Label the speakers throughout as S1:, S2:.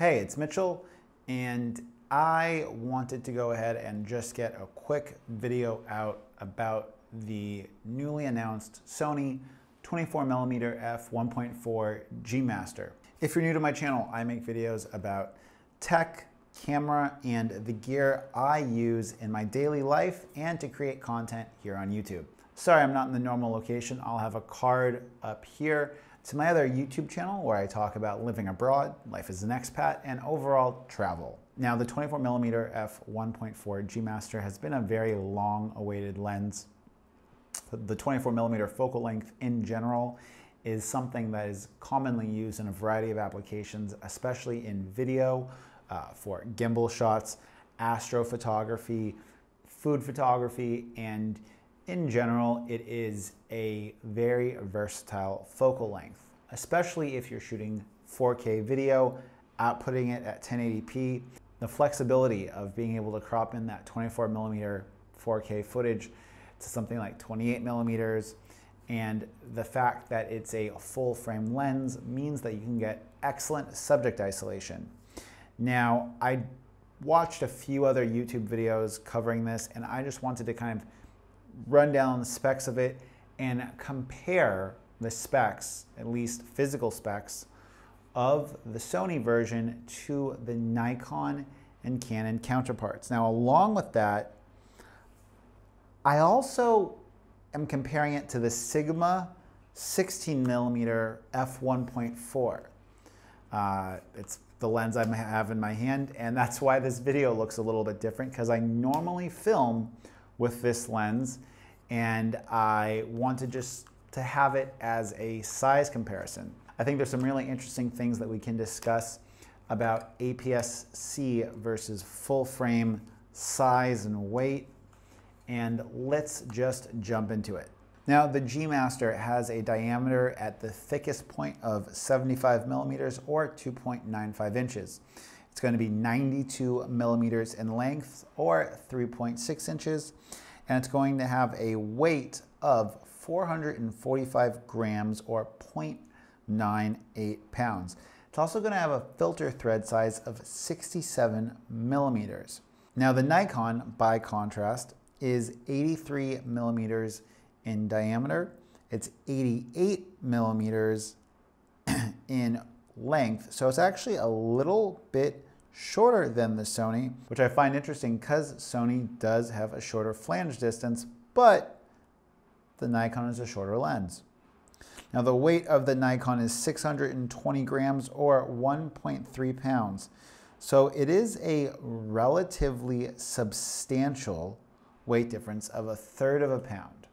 S1: Hey, it's Mitchell, and I wanted to go ahead and just get a quick video out about the newly announced Sony 24mm f1.4 gmaster. If you're new to my channel, I make videos about tech, camera, and the gear I use in my daily life and to create content here on YouTube. Sorry, I'm not in the normal location. I'll have a card up here to my other YouTube channel where I talk about living abroad, life as an expat, and overall travel. Now, the 24mm f1.4 gmaster has been a very long-awaited lens. The 24mm focal length in general is something that is commonly used in a variety of applications, especially in video, for gimbal shots, astrophotography, food photography, and in general, it is a very versatile focal length, especially if you're shooting 4K video, outputting it at 1080p. The flexibility of being able to crop in that 24mm 4K footage to something like 28mm, and the fact that it's a full frame lens means that you can get excellent subject isolation. Now, I watched a few other YouTube videos covering this, and I just wanted to kind of run down the specs of it and compare the specs, at least physical specs, of the Sony version to the Nikon and Canon counterparts. Now, along with that, I also am comparing it to the Sigma 16mm f1.4. It's the lens I have in my hand, and that's why this video looks a little bit different, because I normally film with this lens, and I wanted just to have it as a size comparison. I think there's some really interesting things that we can discuss about APS-C versus full frame size and weight, and let's just jump into it. Now, the G-Master has a diameter at the thickest point of 75mm or 2.95 inches. It's going to be 92mm in length or 3.6 inches, and it's going to have a weight of 445 grams or 0.98 pounds. It's also going to have a filter thread size of 67mm. Now, the Nikon, by contrast, is 83mm in diameter. It's 88mm in length, so it's actually a little bit shorter than the Sony, which I find interesting because Sony does have a shorter flange distance, but the Nikon is a shorter lens. Now, the weight of the Nikon is 620 grams or 1.3 pounds. So it is a relatively substantial weight difference of 1/3 of a pound.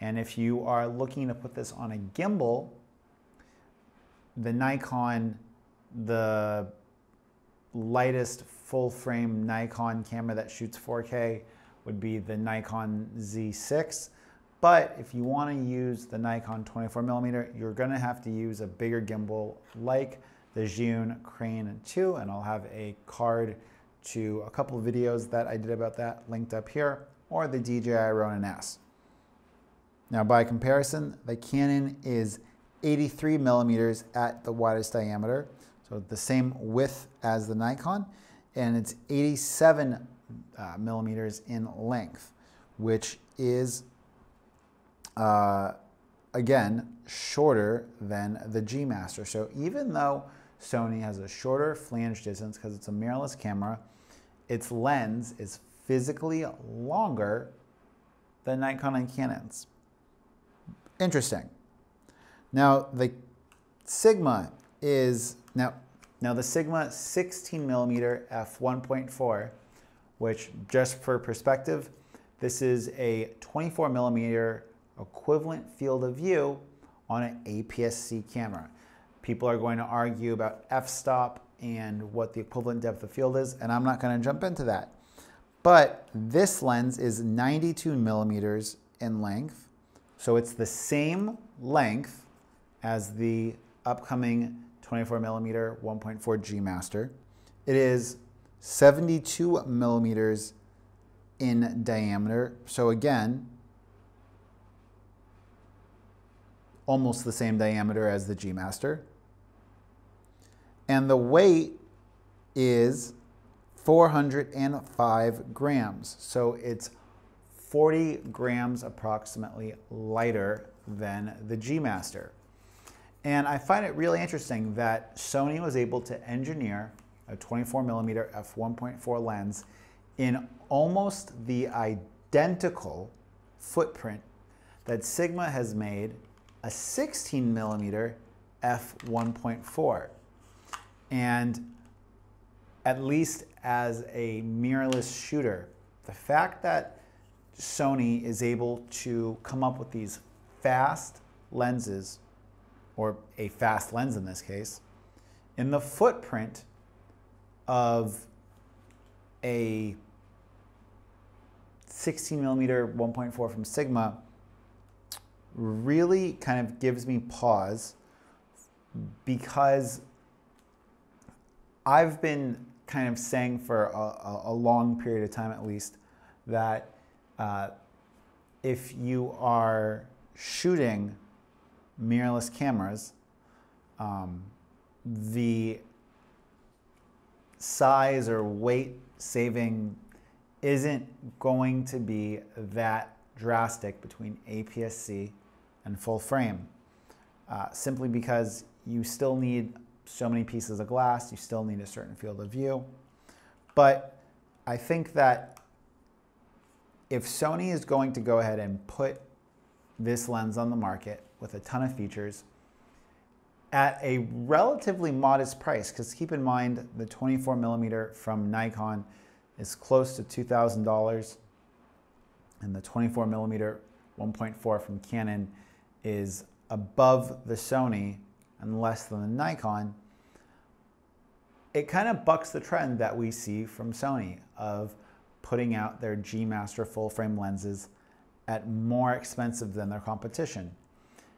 S1: And if you are looking to put this on a gimbal, the Nikon, the lightest full frame Nikon camera that shoots 4K would be the Nikon Z6. But if you want to use the Nikon 24mm, you're going to have to use a bigger gimbal like the Zhiyun Crane 2, and I'll have a card to a couple of videos that I did about that linked up here, or the DJI Ronin S. Now, by comparison, the Canon is 83mm at the widest diameter, so the same width as the Nikon, and it's 87mm in length, which is again shorter than the G-Master. So even though Sony has a shorter flange distance because it's a mirrorless camera, its lens is physically longer than Nikon and Canon's. Interesting. Now, the Sigma is now the Sigma 16mm f1.4, which, just for perspective, this is a 24mm equivalent field of view on an APS-C camera. People are going to argue about f-stop and what the equivalent depth of field is, and I'm not going to jump into that. But this lens is 92mm in length, so it's the same length as the upcoming 24mm 1.4 G-Master. It is 72mm in diameter, so again, almost the same diameter as the G-Master. And the weight is 405 grams. So it's 40 grams approximately lighter than the G-Master. And I find it really interesting that Sony was able to engineer a 24mm f1.4 lens in almost the identical footprint that Sigma has made a 16mm f1.4. And at least as a mirrorless shooter, the fact that Sony is able to come up with these fast lenses, or a fast lens in this case, in the footprint of a 16mm 1.4 from Sigma really kind of gives me pause, because I've been kind of saying for a long period of time at least that if you are shooting mirrorless cameras, the size or weight saving isn't going to be that drastic between APS-C and full frame, simply because you still need so many pieces of glass, you still need a certain field of view. But I think that if Sony is going to go ahead and put this lens on the market with a ton of features at a relatively modest price, because keep in mind the 24mm from Nikon is close to $2,000 and the 24mm 1.4 from Canon is above the Sony and less than the Nikon, it kind of bucks the trend that we see from Sony of putting out their G-Master full frame lenses at more expensive than their competition.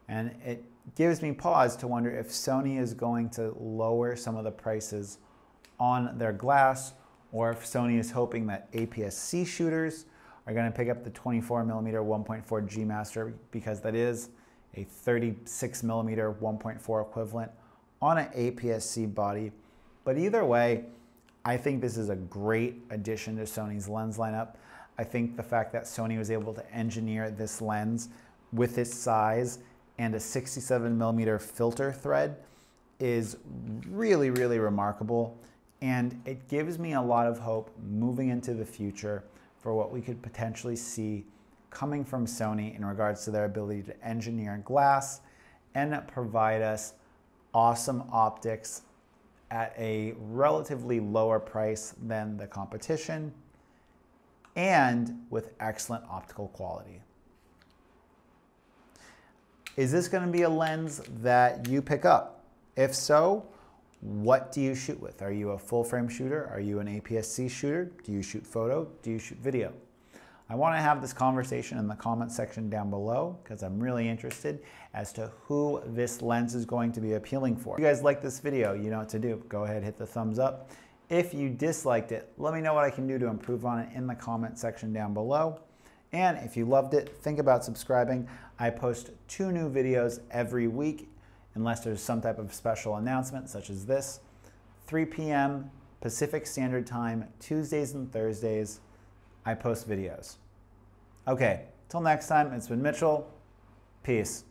S1: And it gives me pause to wonder if Sony is going to lower some of the prices on their glass, or if Sony is hoping that APS-C shooters are going to pick up the 24mm 1.4 G-Master, because that is a 36mm 1.4 equivalent on an APS-C body. But either way, I think this is a great addition to Sony's lens lineup. I think the fact that Sony was able to engineer this lens with its size and a 67mm filter thread is really, really remarkable. And it gives me a lot of hope moving into the future for what we could potentially see coming from Sony in regards to their ability to engineer glass and provide us awesome optics at a relatively lower price than the competition and with excellent optical quality. Is this going to be a lens that you pick up? If so, what do you shoot with? Are you a full frame shooter? Are you an APS-C shooter? Do you shoot photo? Do you shoot video? I want to have this conversation in the comment section down below, because I'm really interested as to who this lens is going to be appealing for. If you guys like this video, you know what to do. Go ahead, hit the thumbs up. If you disliked it, let me know what I can do to improve on it in the comment section down below. And if you loved it, think about subscribing. I post 2 new videos every week, unless there's some type of special announcement such as this. 3 p.m. Pacific Standard Time, Tuesdays and Thursdays, I post videos. Okay, till next time, it's been Mitchell. Peace.